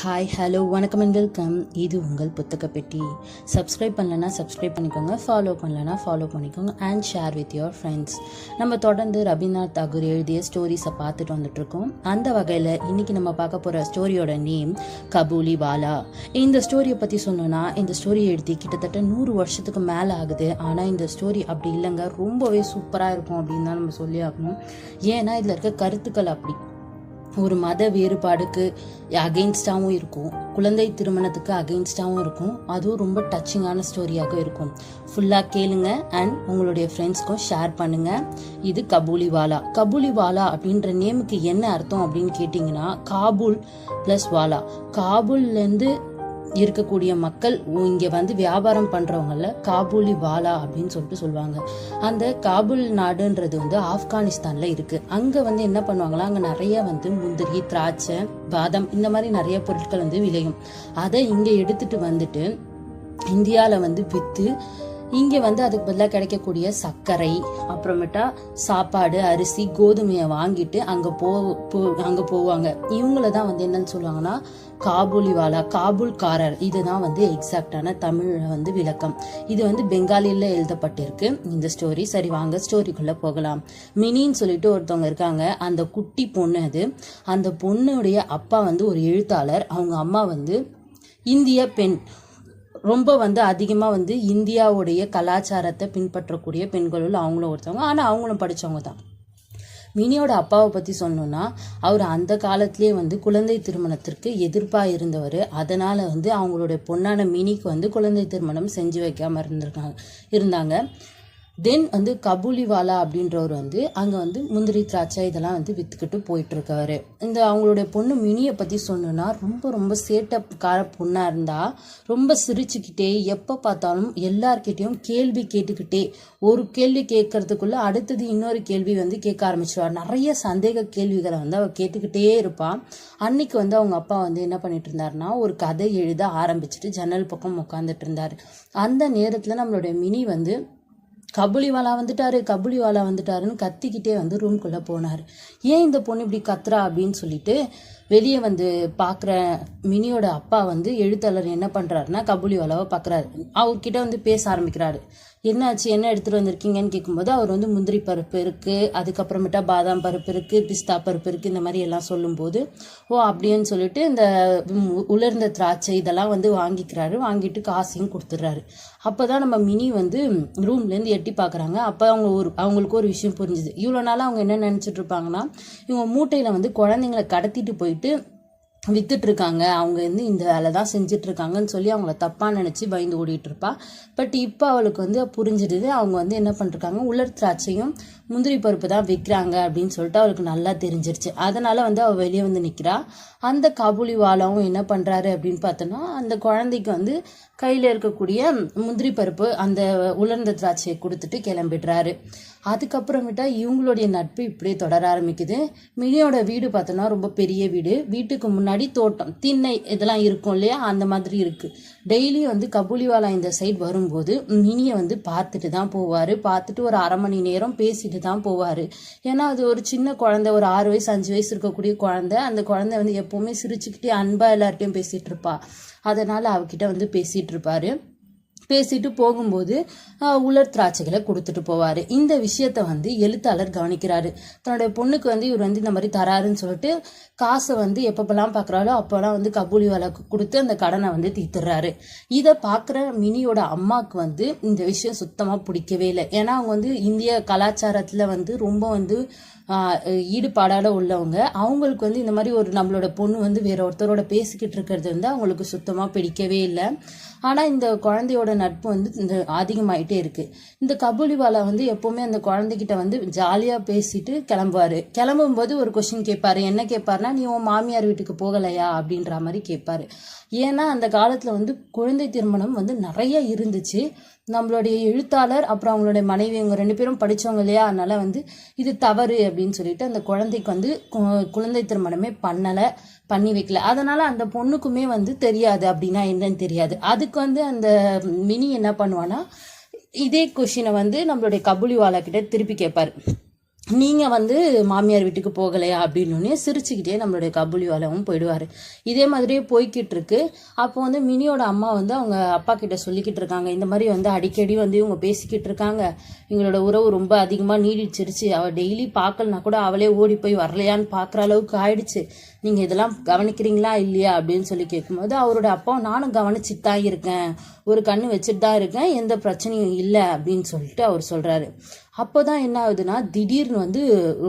Hi hello வணக்கம் and welcome. இது உங்கள் புத்தக பெட்டி. சப்ஸ்கிரைப் பண்ணலன்னா சப்ஸ்கிரைப் பண்ணிக்கோங்க, ஃபாலோ பண்ணலன்னா ஃபாலோ பண்ணிக்கோங்க and share with your friends. நம்ம தொடர்ந்து ரவீந்திரநாத் தாகூர் எழுதிய ஸ்டோரிஸை பார்த்துட்டு வந்துட்ருக்கோம். அந்த வகையில் இன்றைக்கி நம்ம பார்க்க போகிற ஸ்டோரியோட நேம் கபூலிவாலா. இந்த ஸ்டோரியை பற்றி சொன்னோன்னா, இந்த ஸ்டோரி எழுதி கிட்டத்தட்ட 100 வருஷத்துக்கு மேலே ஆகுது. ஆனால் இந்த ஸ்டோரி அப்படி இல்லைங்க, ரொம்பவே சூப்பராக இருக்கும் அப்படின்னு தான் நம்ம சொல்லி ஆகணும். ஏன்னா இதில் இருக்க கருத்துக்கள் அப்படி ஒரு மத வேறுபாடுக்கு அகெயின்ஸ்டாகவும் இருக்கும், குழந்தை திருமணத்துக்கு அகெயின்ஸ்டாகவும் இருக்கும். அதுவும் ரொம்ப டச்சிங்கான ஸ்டோரியாக இருக்கும். ஃபுல்லாக கேளுங்க அண்ட் உங்களுடைய ஃப்ரெண்ட்ஸ்க்கும் ஷேர் பண்ணுங்கள். இது கபூலிவாலா. கபூலிவாலா அப்படின்ற நேமுக்கு என்ன அர்த்தம் அப்படின்னு கேட்டிங்கன்னா, காபூல் ப்ளஸ் வாலா. காபூல்லேருந்து இருக்கக்கூடிய மக்கள் இங்கே வந்து வியாபாரம் பண்ணுறவங்கள காபூலிவாலா அப்படின்னு சொல்லிட்டு சொல்லுவாங்க. அந்த காபூல் நாடுன்றது வந்து ஆப்கானிஸ்தானில் இருக்குது. அங்கே வந்து என்ன பண்ணுவாங்களா, அங்கே நிறைய வந்து முந்திரி, திராட்சை, பாதாம் இந்த மாதிரி நிறைய பொருட்கள் வந்து விளையும். அதை இங்கே எடுத்துட்டு வந்துட்டு இந்தியாவில் வந்து விற்று இங்கே வந்து அதுக்கு பதிலாக கிடைக்கக்கூடிய சர்க்கரை, அப்புறமேட்டா சாப்பாடு, அரிசி, கோதுமையை வாங்கிட்டு அங்கே போவாங்க. இவங்கள தான் வந்து என்னன்னு சொல்லுவாங்கன்னா காபூலிவாலா, காபூல்காரர். இதுதான் வந்து எக்ஸாக்டான தமிழ் வந்து விளக்கம். இது வந்து பெங்காலியில் எழுதப்பட்டிருக்கு இந்த ஸ்டோரி. சரி வாங்க ஸ்டோரிக்குள்ளே போகலாம். மினின்னு சொல்லிட்டு ஒருத்தவங்க இருக்காங்க. அந்த குட்டி பொண்ணு அது. அந்த பொண்ணுடைய அப்பா வந்து ஒரு எழுத்தாளர், அவங்க அம்மா வந்து இந்திய பெண். ரொம்ப வந்து அதிகமாக வந்து இந்தியாவுடைய கலாச்சாரத்தை பின்பற்றக்கூடிய பெண்களுள் அவங்களும் ஒருத்தவங்க. ஆனால் அவங்களும் படித்தவங்க தான். மினியோட அப்பாவை பற்றி சொன்னோன்னா, அவர் அந்த காலத்திலே வந்து குழந்தை திருமணத்திற்கு எதிர்ப்பாக இருந்தவர். அதனால் வந்து அவங்களுடைய பொண்ணான மினிக்கு வந்து குழந்தை திருமணம் செஞ்சு வைக்காமல் இருந்தாங்க. தென் வந்து கபூலிவாலா அப்படின்றவர் வந்து அங்கே வந்து முந்திரி, திராட்சை இதெல்லாம் வந்து விற்றுக்கிட்டு போயிட்டுருக்காரு. இந்த அவங்களுடைய பொண்ணு மினியை பற்றி சொன்னோன்னா, ரொம்ப சேட்டக்கார பொண்ணாக இருந்தால், ரொம்ப சிரிச்சுக்கிட்டே எப்போ பார்த்தாலும் எல்லார்கிட்டையும் கேள்வி கேட்டுக்கிட்டே, ஒரு கேள்வி கேட்கறதுக்குள்ளே அடுத்தது இன்னொரு கேள்வி வந்து கேட்க ஆரம்பிச்சிடுவார். நிறைய சந்தேக கேள்விகளை வந்து அவள் கேட்டுக்கிட்டே இருப்பாள். அன்னைக்கு வந்து அவங்க அப்பா வந்து என்ன பண்ணிட்டு இருந்தாருன்னா, ஒரு கதை எழுத ஆரம்பிச்சுட்டு ஜன்னல் பக்கம் உட்காந்துட்டு இருந்தார். அந்த நேரத்தில் நம்மளுடைய மினி வந்து கபூலிவாலா வந்துட்டாருன்னு கத்திக்கிட்டே வந்து ரூம்குள்ளே போனார். ஏன் இந்த பொண்ணு இப்படி கத்துறா அப்படின்னு சொல்லிட்டு வெளியே வந்து பார்க்குற மினியோட அப்பா வந்து எழுத்தாளர் என்ன பண்ணுறாருன்னா, கபூலிவாலாவை பார்க்குறாரு. அவர்கிட்ட வந்து பேச ஆரம்பிக்கிறாரு. என்னாச்சு, என்ன எடுத்துகிட்டு வந்திருக்கீங்கன்னு கேட்கும்போது அவர் வந்து முந்திரி பருப்பு இருக்குது, அதுக்கப்புறமேட்டா பாதாம் பருப்பு இருக்குது, பிஸ்தா பருப்பு இருக்குது, இந்த மாதிரி எல்லாம் சொல்லும்போது ஓ அப்படின்னு சொல்லிட்டு இந்த உலர்ந்த திராட்சை இதெல்லாம் வந்து வாங்கிட்டு காசையும் கொடுத்துட்றாரு. அப்போ தான் நம்ம மினி வந்து ரூம்லேருந்து எட்டி பார்க்குறாங்க. அப்போ அவங்களுக்கு ஒரு விஷயம் புரிஞ்சுது. இவ்வளோ நாளாக அவங்க என்ன நினச்சிட்டு இருப்பாங்கன்னா, இவங்க மூட்டையில் வந்து குழந்தைங்களை கடத்திட்டு போயிட்டு வித்துட்ருக்காங்க, அவங்க வந்து இந்த வேலை தான் செஞ்சிட்ருக்காங்கன்னு சொல்லி அவங்கள தப்பாக நினச்சி பயந்து ஓடிட்டு இருப்பா. பட் இப்போ அவளுக்கு வந்து புரிஞ்சிடுது, அவங்க வந்து என்ன பண்ணிருக்காங்க, உலர் திராட்சையும் முந்திரி பருப்பு தான் விற்கிறாங்க அப்படின்னு சொல்லிட்டு அவளுக்கு நல்லா தெரிஞ்சிருச்சு. அதனால் வந்து அவள் வெளியே வந்து நிற்கிறா. அந்த காபூலிவாலாவும் என்ன பண்ணுறாரு அப்படின்னு பார்த்தோன்னா, அந்த குழந்தைக்கு வந்து கையில் இருக்கக்கூடிய முந்திரி பருப்பு அந்த உலர்ந்த திராட்சையை கொடுத்துட்டு கிளம்பிடுறாரு. அதுக்கப்புறமேட்டா இவங்களுடைய நட்பு இப்படியே தொடர ஆரம்பிக்குது. மினியோட வீடு பார்த்தோன்னா ரொம்ப பெரிய வீடு. வீட்டுக்கு முன்னாடி தோட்டம், திண்ணை இதெல்லாம் இருக்கும் இல்லையா, அந்த மாதிரி இருக்குது. டெய்லி வந்து கபூலிவாலா இந்த சைடு வரும்போது மினியை வந்து பார்த்துட்டு தான் போவார். பார்த்துட்டு ஒரு 1/2 மணி நேரம் பேசிட்டு தான் போவார். ஏன்னா அது ஒரு சின்ன குழந்தை, ஒரு 6 வயசு 5 வயசு இருக்கக்கூடிய குழந்தை. அந்த குழந்தை வந்து எப்போவுமே சிரிச்சுக்கிட்டே அன்பாக எல்லார்ட்டையும் பேசிகிட்டு இருப்பா. அதனால் அவகிட்ட வந்து பேசிகிட்டு இருப்பார். பேசிட்டு போகும்போது உலர் திராட்சைகளை கொடுத்துட்டு போவார். இந்த விஷயத்த வந்து எழுத்தாளர் கவனிக்கிறாரு. தன்னுடைய பொண்ணுக்கு வந்து இவர் வந்து இந்த மாதிரி தராருன்னு சொல்லிட்டு காசை வந்து எப்பப்பெல்லாம் பார்க்குறாரோ அப்போல்லாம் வந்து கபூலிவாலாவுக்கு கொடுத்து அந்த கடனை வந்து தீர்த்துறாரு. இதை பார்க்குற மினியோட அம்மாவுக்கு வந்து இந்த விஷயம் சுத்தமாக பிடிக்கவே இல்லை. ஏன்னா அவங்க வந்து இந்திய கலாச்சாரத்தில் வந்து ரொம்ப வந்து ஈடுபாடாட உள்ளவங்க. அவங்களுக்கு வந்து இந்த மாதிரி ஒரு நம்மளோட பொண்ணு வந்து வேற ஒருத்தரோட பேசிக்கிட்டு இருக்கிறது வந்து அவங்களுக்கு சுத்தமாக பிடிக்கவே இல்லை. ஆனால் இந்த குழந்தையோட நட்பு வந்து இந்த அதிகமாயிட்டே இருக்கு. இந்த கபூலிவாலா வந்து எப்போவுமே அந்த குழந்தைகிட்ட வந்து ஜாலியாக பேசிட்டு கிளம்பும்போது ஒரு கொஸ்டின் கேட்பாரு. என்ன கேட்பாருன்னா, நீ உன் மாமியார் வீட்டுக்கு போகலையா அப்படின்ற மாதிரி கேட்பாரு. ஏன்னா அந்த காலத்தில் வந்து குழந்தை திருமணம் வந்து நிறைய இருந்துச்சு. நம்மளுடைய எழுத்தாளர் அப்புறம் அவங்களுடைய மனைவி இவங்க 2 பேரும் படித்தவங்க இல்லையா, அதனால வந்து இது தவறு அப்படின்னு சொல்லிட்டு அந்த குழந்தைக்கு வந்து குழந்தை திருமணமே பண்ணி வைக்கல. அதனால அந்த பொண்ணுக்குமே வந்து தெரியாது அப்படின்னா என்னன்னு தெரியாது. அதுக்கு வந்து அந்த மினி என்ன பண்ணுவான்னா, இதே கொஷினை வந்து நம்மளுடைய கபூலிவாலா கிட்ட திருப்பி கேட்பாரு. நீங்கள் வந்து மாமியார் வீட்டுக்கு போகலையா அப்படின்னு சிரிச்சுக்கிட்டே நம்மளுடைய கபூலிவாலாவும் போயிடுவார். இதே மாதிரியே போய்கிட்டு இருக்கு. அப்போ வந்து மினியோட அம்மா வந்து அவங்க அப்பா கிட்ட சொல்லிக்கிட்டு இருக்காங்க, இந்த மாதிரி வந்து அடிக்கடி வந்து இவங்க பேசிக்கிட்டு இருக்காங்க, எங்களோட உறவு ரொம்ப அதிகமாக நீடிச்சிருச்சு, அவள் டெய்லி பார்க்கலனா கூட அவளே ஓடி போய் வரலையான்னு பார்க்குற அளவுக்கு ஆயிடுச்சு, நீங்கள் இதெல்லாம் கவனிக்கிறீங்களா இல்லையா அப்படின்னு சொல்லி கேட்கும்போது அவரோட அப்பா, நானும் கவனிச்சுட்டு தான் இருக்கேன், ஒரு கண்ணு வச்சுட்டு தான் இருக்கேன், எந்த பிரச்சனையும் இல்லை அப்படின்னு சொல்லிட்டு அவர் சொல்கிறாரு. அப்போ தான் என்ன ஆகுதுன்னா, திடீர்னு வந்து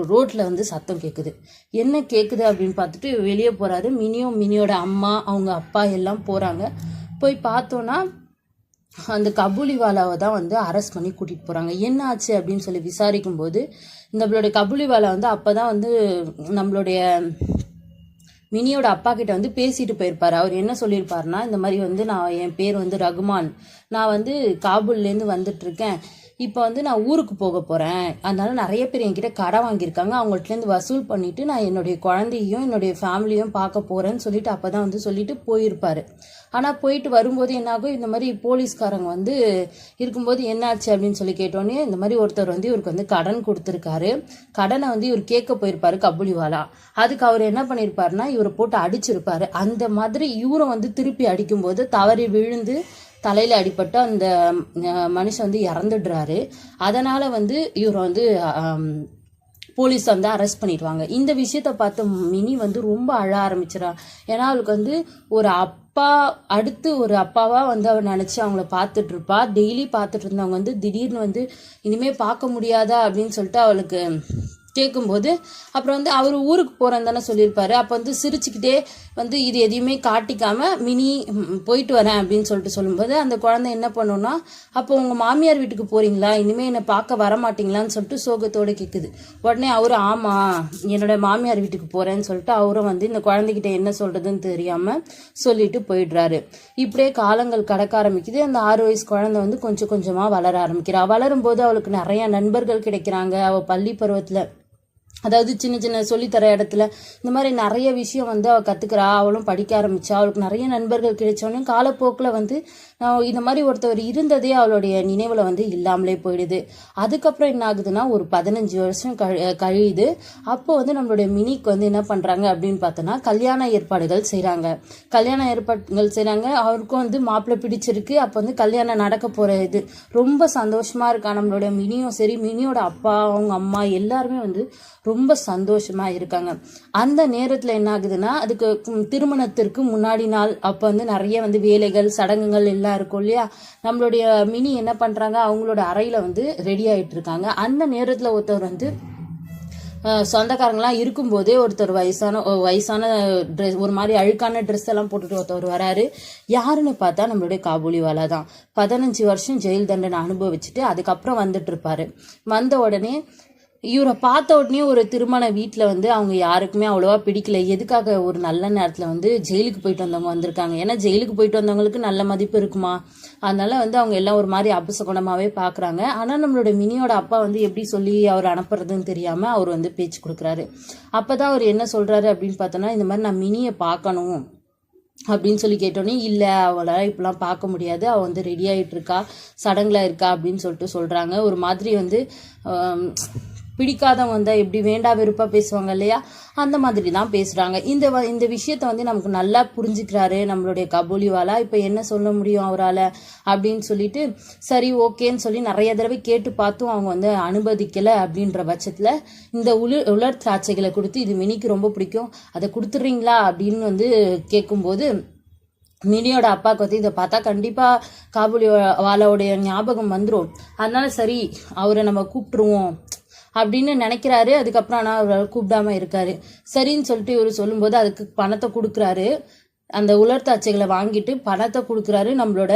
ரோட்டில் வந்து சத்தம் கேட்குது. என்ன கேட்குது அப்படின்னு பார்த்துட்டு வெளியே போகிறாரு. மினியோட அம்மா அவங்க அப்பா எல்லாம் போகிறாங்க. போய் பார்த்தோன்னா அந்த கபூலிவாலாவை தான் வந்து அரெஸ்ட் பண்ணி கூட்டிகிட்டு போகிறாங்க. என்ன ஆச்சு அப்படின்னு சொல்லி விசாரிக்கும் போது நம்மளுடைய கபூலிவாலா வந்து அப்போ தான் வந்து நம்மளுடைய மினியோட அப்பா கிட்ட வந்து பேசிட்டு போயிருப்பாரு. அவர் என்ன சொல்லியிருப்பாருன்னா, இந்த மாதிரி வந்து என் பேர் வந்து ரகுமான், நான் வந்து காபூல்லேருந்து வந்துட்டு இருக்கேன், இப்போ வந்து நான் ஊருக்கு போக போகிறேன், அதனால நிறைய பேர் என்கிட்ட கடை வாங்கியிருக்காங்க, அவங்கள்ட்டேருந்து வசூல் பண்ணிவிட்டு நான் என்னுடைய குழந்தையும் என்னுடைய ஃபேமிலியும் பார்க்க போகிறேன்னு சொல்லிட்டு அப்போ தான் வந்து சொல்லிட்டு போயிருப்பார். ஆனால் போயிட்டு வரும்போது என்னாகும், இந்த மாதிரி போலீஸ்காரங்க வந்து இருக்கும்போது என்னாச்சு அப்படின்னு சொல்லி கேட்டோன்னே, இந்த மாதிரி ஒருத்தர் வந்து இவருக்கு வந்து கடன் கொடுத்துருக்காரு, கடனை வந்து இவர் கேட்க போயிருப்பாரு கபூலிவாலா. அதுக்கு அவர் என்ன பண்ணியிருப்பாருன்னா இவரை போட்டு அடிச்சிருப்பாரு. அந்த மாதிரி இவரும் வந்து திருப்பி அடிக்கும்போது தவறி விழுந்து தலையில் அடிபட்டு அந்த மனுஷன் வந்து இறந்துடுறாரு. அதனால் வந்து இவரை வந்து போலீஸ் வந்து அரெஸ்ட் பண்ணிடுவாங்க. இந்த விஷயத்த பார்த்து மினி வந்து ரொம்ப அழ ஆரம்பிச்சிடா. ஏன்னா அவளுக்கு வந்து ஒரு அப்பா அடுத்து ஒரு அப்பாவாக வந்து அவள் நினச்சி அவங்கள பார்த்துட்டு இருப்பா. டெய்லி பார்த்துட்டு இருந்தவங்க வந்து திடீர்னு வந்து இனிமேல் பார்க்க முடியாதா அப்படின்னு சொல்லிட்டு அவளுக்கு கேட்கும்போது, அப்புறம் வந்து அவர் ஊருக்கு போகிறேன்னு தானே சொல்லியிருப்பாரு. அப்போ வந்து சிரிச்சுக்கிட்டே வந்து இது எதையுமே காட்டிக்காம மினி போயிட்டு வரேன் அப்படின்னு சொல்லிட்டு சொல்லும்போது அந்த குழந்தை என்ன பண்ணுன்னா, அப்போ உங்கள் மாமியார் வீட்டுக்கு போகிறீங்களா, இனிமேல் என்னை பார்க்க வர மாட்டீங்களான்னு சொல்லிட்டு சோகத்தோடு கேட்குது. உடனே அவரும் ஆமாம் என்னோட மாமியார் வீட்டுக்கு போகிறேன்னு சொல்லிட்டு அவரும் வந்து இந்த குழந்தைகிட்ட என்ன சொல்கிறதுன்னு தெரியாமல் சொல்லிட்டு போயிடுறாரு. இப்படியே காலங்கள் கடக்க ஆரம்பிக்குது. அந்த 6 வயசு குழந்தை வந்து கொஞ்சம் கொஞ்சமாக வளர ஆரம்பிக்கிறா. வளரும்போது அவளுக்கு நிறைய நண்பர்கள் கிடைக்கிறாங்க. அவள் பள்ளி பருவத்தில், அதாவது சின்ன சின்ன சொல்லித்தர இடத்துல இந்த மாதிரி நிறைய விஷயம் வந்து அவள் கற்றுக்கிறா. அவளும் படிக்க ஆரம்பித்தா. அவளுக்கு நிறைய நண்பர்கள் கிடைச்சோன்னே காலப்போக்கில் வந்து இந்த மாதிரி ஒருத்தவர் இருந்ததே அவளுடைய நினைவில் வந்து இல்லாமலே போயிடுது. அதுக்கப்புறம் என்ன ஆகுதுன்னா, ஒரு 15 வருஷம் கழியுது. அப்போ வந்து நம்மளுடைய மினிக்கு வந்து என்ன பண்ணுறாங்க அப்படின்னு பார்த்தோன்னா, கல்யாண ஏற்பாடுகள் செய்கிறாங்க. அவருக்கும் வந்து மாப்பிள்ளை பிடிச்சிருக்கு. அப்போ வந்து கல்யாணம் நடக்க போகிற இது ரொம்ப சந்தோஷமாக இருக்கா. நம்மளுடைய மினியும் சரி, மினியோட அப்பா அவங்க அம்மா எல்லாருமே வந்து ரொம்ப சந்தோஷமா இருக்காங்க. அந்த நேரத்தில் என்ன ஆகுதுன்னா, அதுக்கு திருமணத்திற்கு முன்னாடி நாள் அப்போ வந்து நிறைய வந்து வேலைகள் சடங்குகள் எல்லாம் இருக்கும் இல்லையா. நம்மளுடைய மினி என்ன பண்றாங்க, அவங்களோட அறையில வந்து ரெடி ஆயிட்டு இருக்காங்க. அந்த நேரத்தில் ஒருத்தர் வந்து சொந்தக்காரங்களாம் இருக்கும்போதே ஒருத்தர் வயசான ட்ரெஸ், ஒரு மாதிரி அழுக்கான ட்ரெஸ் எல்லாம் போட்டுட்டு ஒருத்தர் வராரு. யாருன்னு பார்த்தா நம்மளுடைய காபூலிவாலா தான். 15 வருஷம் ஜெயில் தண்டனை அனுபவிச்சுட்டு அதுக்கப்புறம் வந்துட்டு இருப்பாரு. வந்த உடனே இவரை பார்த்த உடனே ஒரு திருமண வீட்டில் வந்து அவங்க யாருக்குமே அவ்வளோவா பிடிக்கல. எதுக்காக ஒரு நல்ல நேரத்தில் வந்து ஜெயிலுக்கு போயிட்டு வந்தவங்க வந்திருக்காங்க, ஏன்னா ஜெயிலுக்கு போயிட்டு வந்தவங்களுக்கு நல்ல மதிப்பு இருக்குமா, அதனால வந்து அவங்க எல்லாம் ஒரு மாதிரி அபசகுணமாகவே பார்க்குறாங்க. ஆனால் நம்மளோட மினியோட அப்பா வந்து எப்படி சொல்லி அவர் அனுப்புறதுன்னு தெரியாமல் அவர் வந்து பேச்சு கொடுக்குறாரு. அப்போ தான் அவர் என்ன சொல்கிறாரு அப்படின்னு பார்த்தோன்னா, இந்த மாதிரி நான் மினியை பார்க்கணும் அப்படின்னு சொல்லி கேட்டோன்னே, இல்லை அவளால் இப்பெல்லாம் பார்க்க முடியாது, அவள் வந்து ரெடி ஆகிட்டு இருக்கா, சடங்கில் இருக்கா அப்படின்னு சொல்லிட்டு சொல்கிறாங்க. ஒரு மாதிரி வந்து பிடிக்காதவங்க வந்தால் எப்படி வேண்டா வெறுப்பாக பேசுவாங்க இல்லையா, அந்த மாதிரி தான் பேசுகிறாங்க. இந்த விஷயத்த வந்து நமக்கு நல்லா புரிஞ்சுக்கிறாரு நம்மளுடைய கபூலிவாலா. இப்போ என்ன சொல்ல முடியும் அவரால் அப்படின்னு சொல்லிட்டு, சரி ஓகேன்னு சொல்லி நிறைய தடவை கேட்டு பார்த்தும் அவங்க வந்து அனுமதிக்கலை. அப்படின்ற பட்சத்தில் இந்த உலர் திராட்சைகளை கொடுத்து, இது மினிக்கு ரொம்ப பிடிக்கும், அதை கொடுத்துட்றீங்களா அப்படின்னு வந்து கேட்கும்போது, மினியோட அப்பாவுக்கு வந்து இதை பார்த்தா கண்டிப்பாக காபூலிவாலாவுடைய ஞாபகம் வந்துடும், அதனால சரி அவரை நம்ம கூப்பிட்டுருவோம் அப்படின்னு நினைக்கிறாரு. அதுக்கப்புறம் ஆனால் அவர் கூப்பிடாம இருக்காரு. சரின்னு சொல்லிட்டு இவர் சொல்லும்போது அதுக்கு பணத்தை கொடுக்குறாரு. அந்த உலர்த்தாட்சிகளை வாங்கிட்டு பணத்தை கொடுக்குறாரு நம்மளோட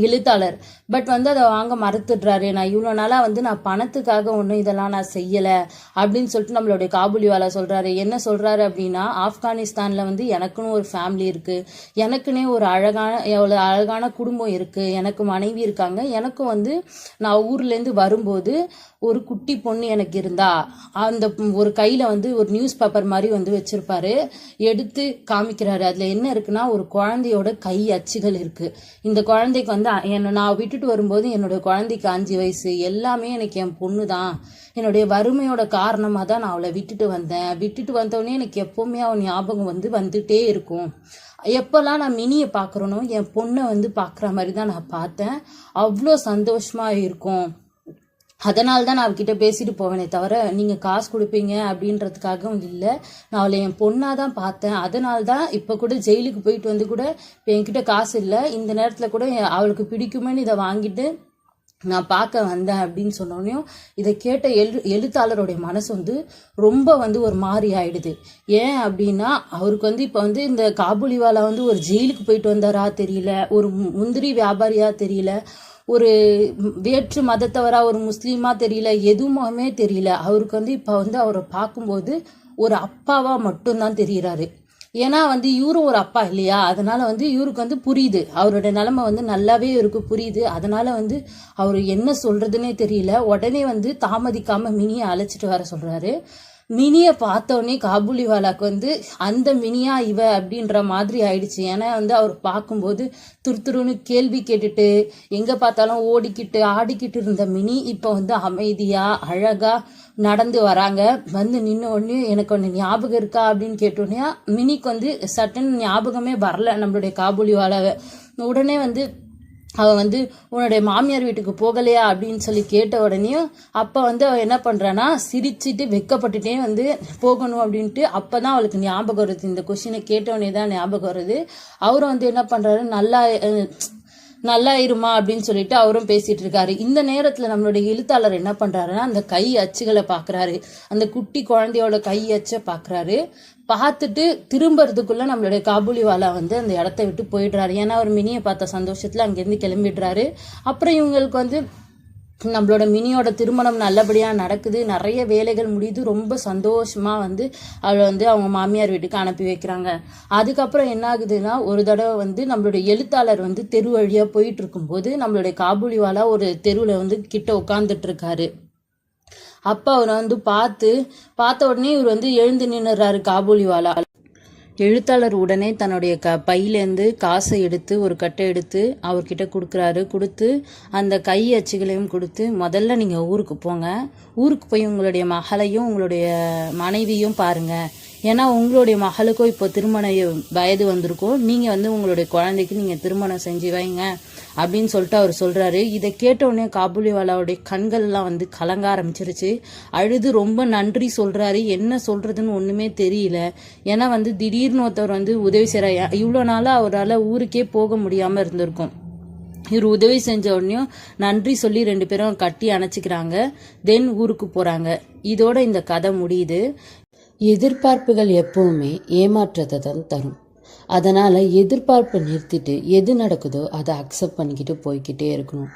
எழுத்தாளர். பட் வந்து அதை வாங்க மறுத்துடுறாரு. நான் இவ்வளோ நாளாக வந்து நான் பணத்துக்காக ஒன்றும் இதெல்லாம் நான் செய்யலை அப்படின்னு சொல்லிட்டு நம்மளுடைய காபூலிவாலா சொல்கிறாரு. என்ன சொல்கிறாரு அப்படின்னா, ஆப்கானிஸ்தானில் வந்து எனக்குன்னு ஒரு ஃபேமிலி இருக்குது, எனக்குன்னே ஒரு அழகான குடும்பம் இருக்குது, எனக்கு மனைவி இருக்காங்க, எனக்கும் வந்து நான் ஊர்லேருந்து வரும்போது ஒரு குட்டி பொண்ணு எனக்கு இருந்தா, அந்த ஒரு கையில் வந்து ஒரு நியூஸ் பேப்பர் மாதிரி வந்து வச்சுருப்பாரு, எடுத்து காமிக்கிறாரு. அதில் என்ன இருக்குன்னா, ஒரு குழந்தையோட கை அச்சுகள் இருக்குது. இந்த குழந்தைக்கு குழந்தைக்கு வந்து நான் விட்டுட்டு வரும்போது என்னோட குழந்தைக்கு 5 வயசு, எல்லாமே எனக்கு என் பொண்ணு தான். என்னுடைய வறுமையோட காரணமாக தான் நான் அவளை விட்டுட்டு வந்தேன். விட்டுட்டு வந்தோடனே எனக்கு எப்போவுமே அவன் ஞாபகம் வந்துட்டே இருக்கும். எப்போல்லாம் நான் மினியை பார்க்குறேனோ என் பொண்ணை வந்து பார்க்குற மாதிரி தான் நான் பார்த்தேன். அவ்வளோ சந்தோஷமாக இருக்கும். அதனால தான் நான் அவகிட்ட பேசிட்டு போவேனே தவிர நீங்கள் காசு கொடுப்பீங்க அப்படின்றதுக்காகவும் இல்லை. நான் அவளை என் பொண்ணாக தான் பார்த்தேன். அதனால தான் இப்போ கூட ஜெயிலுக்கு போயிட்டு வந்து கூட இப்போ என்கிட்ட காசு இல்லை, இந்த நேரத்தில் கூட அவளுக்கு பிடிக்குமேன்னு இதை வாங்கிட்டு நான் பார்க்க வந்தேன் அப்படின்னு சொன்னோடனையும் இதை கேட்ட எழுத்தாளருடைய மனசு வந்து ரொம்ப வந்து ஒரு மாதிரி ஆயிடுது. ஏன் அப்படின்னா அவருக்கு வந்து இப்போ வந்து இந்த காபூலிவாலா வந்து ஒரு ஜெயிலுக்கு போயிட்டு வந்தாரா தெரியல, ஒரு முந்திரி வியாபாரியா தெரியல, ஒரு வேற்று மதத்தவரா ஒரு முஸ்லீமா தெரியல, எதுவுமே தெரியல. அவருக்கு வந்து இப்போ வந்து அவரை பார்க்கும்போது ஒரு அப்பாவா மட்டும்தான் தெரிகிறாரு. ஏன்னா வந்து இவரும் ஒரு அப்பா இல்லையா, அதனால வந்து இவருக்கு வந்து புரியுது, அவரோட நிலைமை வந்து நல்லாவே இவருக்கு புரியுது. அதனால வந்து அவர் என்ன சொல்றதுன்னே தெரியல. உடனே வந்து தாமதிக்காம மினியை அழைச்சிட்டு வர சொல்றாரு. மினியை பார்த்தோன்னே காபூலிவாலாக்கு வந்து அந்த மினியா இவ அப்படின்ற மாதிரி ஆயிடுச்சு. ஏன்னா வந்து அவர் பார்க்கும்போது துருத்துருன்னு கேள்வி கேட்டுட்டு எங்கே பார்த்தாலும் ஓடிக்கிட்டு ஆடிக்கிட்டு இருந்த மினி இப்போ வந்து அமைதியா அழகா நடந்து வராங்க. வந்து நின்ன உடனே எனக்கு ஒன்று ஞாபகம் இருக்கா அப்படின்னு கேட்டோன்னே மினிக்கு வந்து சட்டுன்னு ஞாபகமே வரல நம்மளுடைய காபூலிவாலாவை. உடனே வந்து அவள் வந்து உன்னுடைய மாமியார் வீட்டுக்கு போகலையா அப்படின்னு சொல்லி கேட்ட உடனேயும் அப்போ வந்து அவள் என்ன பண்ணுறான்னா சிரிச்சுட்டு வெக்கப்பட்டுட்டே வந்து போகணும் அப்படின்ட்டு அப்போ தான் அவளுக்கு ஞாபகம் வருது. இந்த கொஷினை கேட்டவுடனே தான் ஞாபகம் வருது. அவரும் வந்து என்ன பண்ணுறாரு, நல்லா இருமா அப்படின்னு சொல்லிட்டு அவரும் பேசிட்டு இருக்காரு. இந்த நேரத்துல நம்மளுடைய எழுத்தாளர் என்ன பண்றாருன்னா அந்த கை அச்சுகளை பாக்குறாரு. அந்த குட்டி குழந்தையோட கை அச்சை பாக்குறாரு. பார்த்துட்டு திரும்புறதுக்குள்ள நம்மளுடைய காபூலிவாலா வந்து அந்த இடத்த விட்டு போயிடுறாரு. ஏன்னா அவர் மினியை பார்த்த சந்தோஷத்துல அங்கேருந்து கிளம்பிடுறாரு. அப்புறம் இவங்களுக்கு வந்து நம்மளோட மினியோட திருமணம் நல்லபடியாக நடக்குது, நிறைய வேலைகள் முடியுது, ரொம்ப சந்தோஷமாக வந்து அவளை வந்து அவங்க மாமியார் வீட்டுக்கு அனுப்பி வைக்கிறாங்க. அதுக்கப்புறம் என்ன ஆகுதுன்னா ஒரு தடவை வந்து நம்மளுடைய எழுத்தாளர் வந்து தெரு வழியாக போயிட்டு இருக்கும்போது நம்மளுடைய காபூலிவாலா ஒரு தெருவில் வந்து கிட்ட உட்காந்துட்டு இருக்காரு. அப்போ அவரை வந்து பார்த்த உடனே இவர் வந்து எழுந்து நின்னுறாரு காபூலிவாலா. எழுத்தாளர் உடனே தன்னுடைய பையிலேருந்து காசை எடுத்து ஒரு கட்டை எடுத்து அவர்கிட்ட கொடுத்து அந்த கை அச்சுகளையும் கொடுத்து, முதல்ல நீங்கள் ஊருக்கு போங்க, ஊருக்கு போய் உங்களுடைய மகளையும் உங்களுடைய மனைவியும் பாருங்கள். ஏன்னா உங்களுடைய மகளுக்கும் இப்போ திருமண வயது வந்திருக்கும், நீங்கள் வந்து உங்களுடைய குழந்தைக்கு நீங்கள் திருமணம் செஞ்சு வைங்க அப்படின்னு சொல்லிட்டு அவர் சொல்கிறாரு. இதை கேட்டவுடனே காபூலிவாலாவுடைய கண்கள்லாம் வந்து கலங்க ஆரம்பிச்சிருச்சு. அழுது ரொம்ப நன்றி சொல்கிறாரு. என்ன சொல்கிறதுன்னு ஒன்றுமே தெரியல. ஏன்னா வந்து திடீர்னு ஒருத்தவர் வந்து உதவி செய்கிறார். இவ்வளோ நாளாக அவரால் ஊருக்கே போக முடியாமல் இருந்திருக்கும். இவர் உதவி செஞ்ச உடனேயும் நன்றி சொல்லி 2 பேரும் கட்டி அணைச்சிக்கிறாங்க. தென் ஊருக்கு போகிறாங்க. இதோட இந்த கதை முடியுது. எதிர்பார்ப்புகள் எப்பவுமே ஏமாற்றத்தை தான் தரும். அதனால் எதிர்பார்ப்பை நிறுத்திட்டு எது நடக்குதோ அதை அக்செப்ட் பண்ணிக்கிட்டு போய்கிட்டே இருக்கணும்.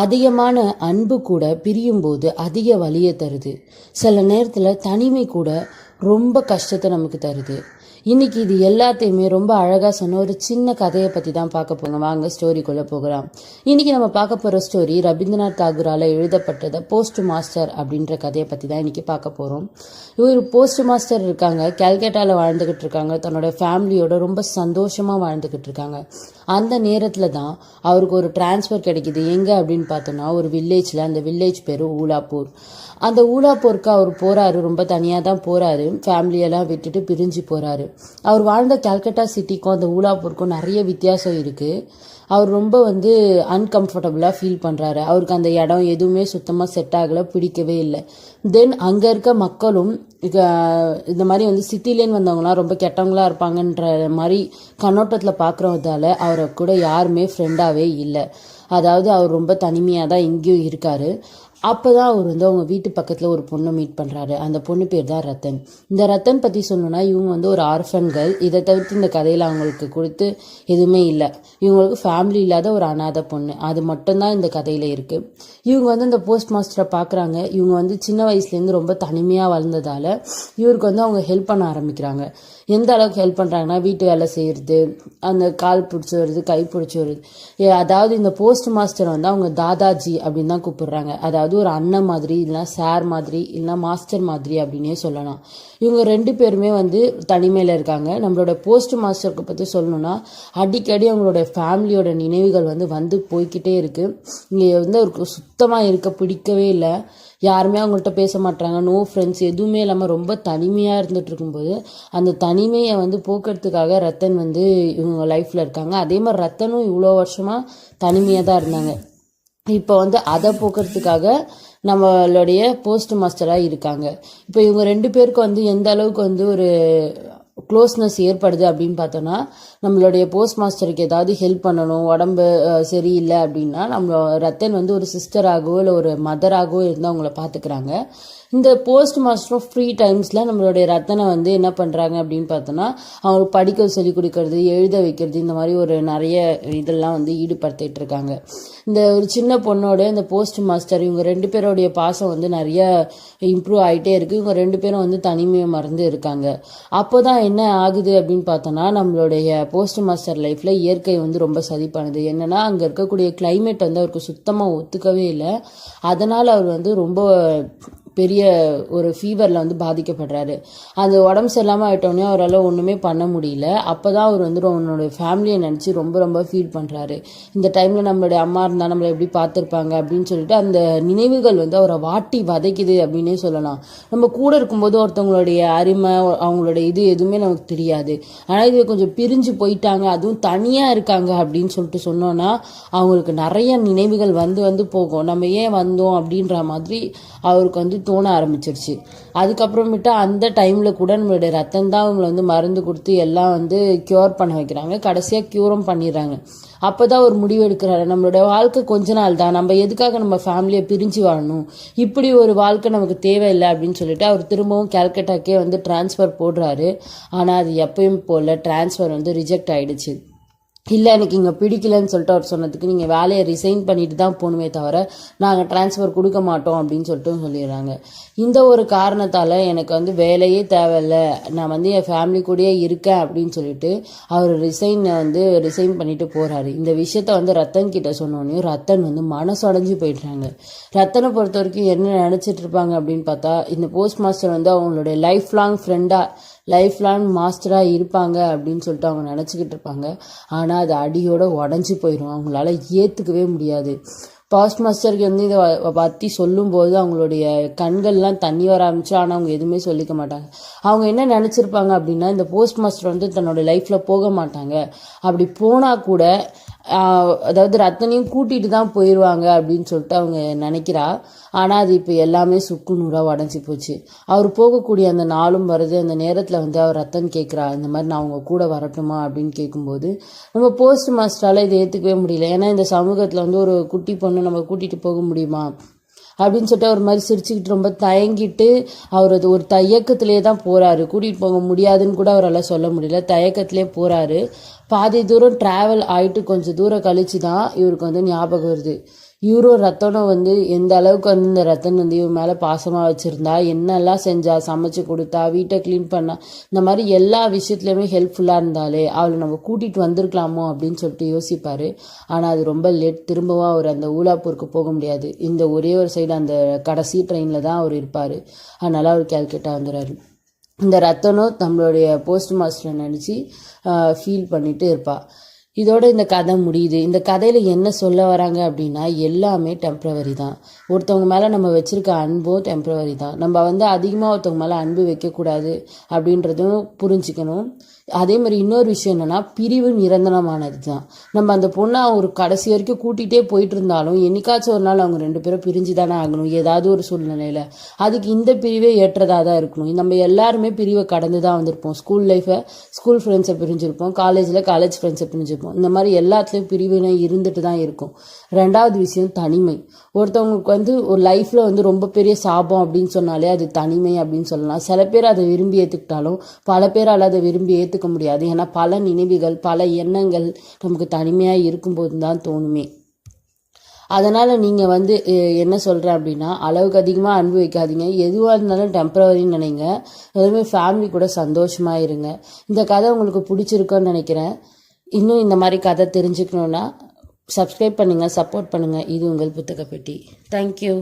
அதிகமான அன்பு கூட பிரியும் போது அதிக வலியை தருது. சில நேரத்தில் தனிமை கூட ரொம்ப கஷ்டத்தை நமக்கு தருது. இன்னைக்கு இது எல்லாத்தையுமே ரொம்ப அழகாக சொன்ன ஒரு சின்ன கதையை பற்றி தான் பார்க்க போங்க. வாங்க ஸ்டோரிக்குள்ளே போகலாம். இன்னைக்கு நம்ம பார்க்க போகிற ஸ்டோரி ரவீந்திரநாத் தாகூரால் எழுதப்பட்டதை போஸ்ட் மாஸ்டர் அப்படின்ற கதையை பற்றி தான் இன்னைக்கு பார்க்க போகிறோம். இவர் போஸ்ட் மாஸ்டர் இருக்காங்க, கல்கட்டாவில் வாழ்ந்துக்கிட்டு இருக்காங்க, தன்னோட ஃபேமிலியோட ரொம்ப சந்தோஷமாக வாழ்ந்துக்கிட்டு இருக்காங்க. அந்த நேரத்தில் தான் அவருக்கு ஒரு டிரான்ஸ்ஃபர் கிடைக்கிது. எங்கே அப்படின்னு பார்த்தோன்னா ஒரு வில்லேஜில். அந்த வில்லேஜ் பேர் ஊலாப்பூர். அந்த ஊலாப்பூருக்கு அவர் போகிறாரு. ரொம்ப தனியாக தான் போகிறாரு. ஃபேமிலியெல்லாம் விட்டுட்டு பிரிஞ்சு போகிறாரு. அவர் வாழ்ந்த கல்கட்டா சிட்டிக்கும் அந்த ஊலாப்பூருக்கும் நிறைய வித்தியாசம் இருக்குது. அவர் ரொம்ப வந்து அன்கம்ஃபர்டபுளாக ஃபீல் பண்ணுறாரு. அவருக்கு அந்த இடம் எதுவுமே சுத்தமாக செட் ஆகலை, பிடிக்கவே இல்லை. தென் அங்கே இருக்க மக்களும் இந்த மாதிரி வந்து சிட்டிலேன்னு வந்தவங்களாம் ரொம்ப கெட்டவங்களா இருப்பாங்கன்ற மாதிரி கண்ணோட்டத்தில் பார்க்குறதால அவரை கூட யாருமே ஃப்ரெண்டாகவே இல்லை. அதாவது அவர் ரொம்ப தனிமையாக தான் எங்கேயும் இருக்காரு. அப்போ தான் அவர் வந்து அவங்க வீட்டு பக்கத்தில் ஒரு பொண்ணை மீட் பண்ணுறாரு. அந்த பொண்ணு பேர் தான் ரத்தன். இந்த ரத்தன் பற்றி சொல்லணும்னா இவங்க வந்து ஒரு ஆர்ஃபன் கேர்ள். இதை தவிர்த்து இந்த கதையில் அவங்களுக்கு கொடுத்து எதுவுமே இல்லை. இவங்களுக்கு ஃபேமிலி இல்லாத ஒரு அனாதை பொண்ணு. அது மட்டும்தான் இந்த கதையில் இருக்குது. இவங்க வந்து இந்த போஸ்ட் மாஸ்டரை பார்க்குறாங்க. இவங்க வந்து சின்ன வயசுலேருந்து ரொம்ப தனிமையாக வளர்ந்ததால் இவருக்கு வந்து அவங்க ஹெல்ப் பண்ண ஆரம்பிக்கிறாங்க. எந்த அளவுக்கு ஹெல்ப் பண்ணுறாங்கன்னா வீட்டு வேலை செய்கிறது, அந்த கால் பிடிச்சி வருது, கை பிடிச்சி வருது. அதாவது இந்த போஸ்ட் மாஸ்டர் வந்து அவங்க தாதாஜி அப்படின்னு தான் கூப்பிடுறாங்க. அதாவது ஒரு அண்ணன் மாதிரி, இல்லைனா சார் மாதிரி, இல்லைனா மாஸ்டர் மாதிரி அப்படின்னே சொல்லலாம். இவங்க 2 பேருமே வந்து தனிமையில் இருக்காங்க. நம்மளோட போஸ்ட் மாஸ்டருக்கு பற்றி சொல்லணும்னா அடிக்கடி அவங்களோட ஃபேமிலியோட நினைவுகள் வந்து போய்கிட்டே இருக்குது. இங்கே வந்து அவருக்கு சுத்தமாக இருக்க பிடிக்கவே இல்லை. யாருமே அவங்கள்ட்ட பேச மாட்டாங்க, நோ ஃப்ரெண்ட்ஸ், எதுவுமே இல்லாமல் ரொம்ப தனிமையாக இருந்துகிட்டு இருக்கும்போது அந்த தனிமையை வந்து போக்குறதுக்காக ரத்தன் வந்து இவங்க லைஃப்பில் இருக்காங்க. அதே மாதிரி ரத்தனும் இவ்வளோ வருஷமாக தனிமையாக தான் இருந்தாங்க. இப்போ வந்து அதை போக்குறதுக்காக நம்மளுடைய போஸ்ட் மாஸ்டராக இருக்காங்க. இப்போ இவங்க 2 பேருக்கு வந்து எந்த அளவுக்கு வந்து ஒரு க்ளோஸ்னஸ் ஏற்படுது அப்படின்னு பார்த்தோன்னா, நம்மளுடைய போஸ்ட் மாஸ்டருக்கு ஏதாவது ஹெல்ப் பண்ணணும், உடம்பு சரியில்லை அப்படின்னா ரத்தன் வந்து ஒரு சிஸ்டராகவோ இல்லை ஒரு மதராகவோ இருந்து அவங்கள பார்த்துக்கிறாங்க. இந்த போஸ்ட் மாஸ்டரும் ஃப்ரீ டைம்ஸில் நம்மளுடைய ரத்தனை வந்து என்ன பண்ணுறாங்க அப்படின்னு பார்த்தோன்னா, அவங்களுக்கு படிக்க சொல்லி கொடுக்கறது, எழுத வைக்கிறது, இந்த மாதிரி ஒரு நிறைய இதெல்லாம் வந்து ஈடுபடுத்திட்டு இருக்காங்க. இந்த ஒரு சின்ன பொண்ணோட இந்த போஸ்ட் மாஸ்டர் இவங்க 2 பேரோடைய பாசம் வந்து நிறைய இம்ப்ரூவ் ஆகிட்டே இருக்குது. இவங்க 2 பேரும் வந்து தனிமையை மறந்து இருக்காங்க. அப்போ தான் என்ன ஆகுது அப்படின்னு பார்த்தோன்னா, நம்மளுடைய போஸ்ட் மாஸ்டர் லைஃப்பில் இயற்கை வந்து ரொம்ப சதிப்பானது. என்னென்னா அங்கே இருக்கக்கூடிய கிளைமேட் வந்து அவருக்கு சுத்தமாக ஒத்துக்கவே இல்லை. அதனால் அவர் வந்து ரொம்ப பெரிய ஒரு ஃபீவரில் வந்து பாதிக்கப்படுறாரு. அது உடம்பு சரியில்லாமல் ஆகிட்டோன்னே அவரால் ஒன்றுமே பண்ண முடியல. அப்போ தான் அவர் வந்து அவனோட ஃபேமிலியை நினச்சி ரொம்ப ரொம்ப ஃபீல் பண்ணுறாரு. இந்த டைமில் நம்மளுடைய அம்மா இருந்தால் நம்மளை எப்படி பார்த்துருப்பாங்க அப்படின்னு சொல்லிட்டு அந்த நினைவுகள் வந்து அவரை வாட்டி வதைக்குது அப்படின்னே சொல்லலாம். நம்ம கூட இருக்கும்போது ஒருத்தவங்களுடைய அருமை, அவங்களுடைய இது எதுவுமே நமக்கு தெரியாது. ஆனால் இது கொஞ்சம் பிரிஞ்சு போயிட்டாங்க, அதுவும் தனியாக இருக்காங்க அப்படின்னு சொல்லிட்டு சொன்னோன்னா அவங்களுக்கு நிறைய நினைவுகள் வந்து போகும். நம்ம ஏன் வந்தோம் அப்படின்ற மாதிரி அவருக்கு வந்து தோண ஆரம்பிச்சிருச்சு. அதுக்கப்புறமேட்டு அந்த டைமில் கூட நம்மளுடைய ரத்தம் தான் அவங்களை வந்து மருந்து கொடுத்து எல்லாம் வந்து க்யூர் பண்ண வைக்கிறாங்க. கடைசியாக க்யூரும் பண்ணிடுறாங்க. அப்போ தான் ஒரு முடிவு எடுக்கிறாரு, நம்மளுடைய வாழ்க்கை கொஞ்ச நாள் தான், நம்ம எதுக்காக நம்ம ஃபேமிலியை பிரிஞ்சு வாழணும், இப்படி ஒரு வாழ்க்கை நமக்கு தேவையில்லை அப்படின்னு சொல்லிட்டு அவர் திரும்பவும் கல்கட்டாக்கே வந்து டிரான்ஸ்ஃபர் போடுறாரு. ஆனால் அது எப்பயும் போல் டிரான்ஸ்ஃபர் வந்து ரிஜெக்ட் ஆகிடுச்சு. இல்லை எனக்கு இங்கே பிடிக்கலன்னு சொல்லிட்டு அவர் சொன்னதுக்கு நீங்கள் வேலையை ரிசைன் பண்ணிட்டு தான் போகணுமே தவிர நாங்கள் டிரான்ஸ்ஃபர் கொடுக்க மாட்டோம் அப்படின்னு சொல்லிட்டு சொல்லிடுறாங்க. இந்த ஒரு காரணத்தால் எனக்கு வந்து வேலையே தேவையில்லை, நான் வந்து என் ஃபேமிலி கூடயே இருக்கேன் அப்படின்னு சொல்லிட்டு அவர் ரிசைன் பண்ணிட்டு போகிறாரு. இந்த விஷயத்த வந்து ரத்தன் கிட்ட சொன்னோன்னே ரத்தன் வந்து மனசடைஞ்சு போயிடுறாங்க. ரத்தனை பொறுத்த வரைக்கும் என்ன நினச்சிட்டு இருப்பாங்க அப்படின்னு பார்த்தா, இந்த போஸ்ட் மாஸ்டர் வந்து அவங்களுடைய லைஃப் லாங் மாஸ்டராக இருப்பாங்க அப்படின்னு சொல்லிட்டு அவங்க நினச்சிக்கிட்டு இருப்பாங்க. ஆனால் அது அடியோடு உடஞ்சி போயிடும், அவங்களால ஏற்றுக்கவே முடியாது. போஸ்ட் மாஸ்டருக்கு வந்து இதை பற்றி சொல்லும்போது அவங்களுடைய கண்கள்லாம் தண்ணி வர ஆரம்பிச்சு. ஆனால் அவங்க எதுவுமே சொல்லிக்க மாட்டாங்க. அவங்க என்ன நினச்சிருப்பாங்க அப்படின்னா, இந்த போஸ்ட் மாஸ்டர் வந்து தன்னோட லைஃப்பில் போக மாட்டாங்க, அப்படி போனால் கூட அதாவது ரத்தனையும் கூட்டிகிட்டு தான் போயிடுவாங்க அப்படின்னு சொல்லிட்டு அவங்க நினைக்கிறா. ஆனால் அது இப்போ எல்லாமே சுக்கு நூறாக உடஞ்சி போச்சு. அவர் போகக்கூடிய அந்த நாளும் வருது. அந்த நேரத்தில் வந்து அவர் ரத்தன் கேட்குறா, இந்த மாதிரி நான் அவங்க கூட வரட்டுமா அப்படின்னு கேட்கும்போது நம்ம போஸ்ட் மாஸ்டரால் இதை ஏற்றுக்கவே முடியல. ஏன்னா இந்த சமூகத்தில் வந்து ஒரு குட்டி பொண்ணு நம்ம கூட்டிகிட்டு போக முடியுமா அப்படின்னு சொல்லிட்டு ஒரு மாதிரி சிரிச்சுக்கிட்டு ரொம்ப தயங்கிட்டு அவர் அது ஒரு தயக்கத்திலே தான் போகிறாரு. கூட்டிகிட்டு போக முடியாதுன்னு கூட அவரால் சொல்ல முடியல, தயக்கத்திலே போகிறாரு. பாதி தூரம் ட்ராவல் ஆகிட்டு கொஞ்சம் தூரம் கழிச்சு தான் இவருக்கு வந்து ஞாபகம் வருது, இவரும் ரத்தனும் வந்து எந்த அளவுக்கு வந்து இந்த ரத்தன் வந்து இவன் மேலே பாசமாக வச்சுருந்தா, என்னெல்லாம் செஞ்சா, சமைச்சு கொடுத்தா, வீட்டை க்ளீன் பண்ணா, இந்த மாதிரி எல்லா விஷயத்துலையுமே ஹெல்ப்ஃபுல்லாக இருந்தாலே அவளை நம்ம கூட்டிகிட்டு வந்திருக்கலாமோ அப்படின்னு சொல்லிட்டு யோசிப்பார். ஆனால் அது ரொம்ப லேட். திரும்பவும் அவர் அந்த ஊலாப்பூருக்கு போக முடியாது. இந்த ஒரே ஒரு சைடு அந்த கடைசி ட்ரெயினில் தான் அவர் இருப்பார். அதனால் அவர் கேல்கட்டா வந்துடுறாரு. இந்த ரத்தனும் நம்மளுடைய போஸ்ட் மாஸ்டரை நினச்சி ஃபீல் பண்ணிட்டு இருப்பாள். இதோட இந்த கதை முடியுது. இந்த கதையில் என்ன சொல்ல வராங்க அப்படின்னா, எல்லாமே டெம்ப்ரவரி தான். ஒருத்தவங்க மேலே நம்ம வச்சுருக்க அன்பும் டெம்ப்ரவரி தான். நம்ம வந்து அதிகமாக ஒருத்தவங்க மேலே அன்பு வைக்கக்கூடாது அப்படின்றதும் புரிஞ்சுக்கணும். அதே மாதிரி இன்னொரு விஷயம் என்னென்னா, பிரிவு நிரந்தரமானது தான். நம்ம அந்த பொண்ணை ஒரு கடைசி வரைக்கும் கூட்டிகிட்டே போயிட்டு இருந்தாலும் என்னைக்காச்சும் ஒரு நாள் அவங்க 2 பேரும் பிரிஞ்சு தானே ஆகணும், ஏதாவது ஒரு சூழ்நிலையில். அதுக்கு இந்த பிரிவே ஏற்றதாக தான் இருக்கணும். நம்ம எல்லாருமே பிரிவை கடந்து தான் வந்திருப்போம். ஸ்கூல் ஃப்ரெண்ட்ஸை பிரிஞ்சிருப்போம், காலேஜ் ஃப்ரெண்ட்ஸை பிரிஞ்சிருப்போம். இந்த மாதிரி எல்லாத்துலேயும் பிரிவினை இருந்துட்டு தான் இருக்கும். 2வது விஷயம் தனிமை. ஒருத்தவங்களுக்கு வந்து ஒரு லைஃப்பில் வந்து ரொம்ப பெரிய சாபம் அப்படின்னு சொன்னாலே அது தனிமை அப்படின்னு சொல்லலாம். சில பேர் அதை விரும்பி ஏற்றுக்கிட்டாலும் பல பேரால் அதை விரும்பி ஏற்றுக்க முடியாது. ஏன்னா பல நினைவுகள், பல எண்ணங்கள் நமக்கு தனிமையாக இருக்கும்போது தான் தோணுமே. அதனால் நீங்கள் வந்து என்ன சொல்கிறேன் அப்படின்னா, அளவுக்கு அதிகமாக அன்பு வைக்காதீங்க. எதுவாக இருந்தாலும் டெம்பரவரின்னு நினைங்க. அதுவுமே ஃபேமிலி கூட சந்தோஷமாக இருங்க. இந்த கதை உங்களுக்கு பிடிச்சிருக்குன்னு நினைக்கிறேன். இன்னும் இந்த மாதிரி கதை தெரிஞ்சுக்கணுன்னா சப்ஸ்கிரைப் பண்ணுங்கள், சப்போர்ட் பண்ணுங்கள். இது உங்கள் புத்தக பெட்டி. தேங்க்யூ.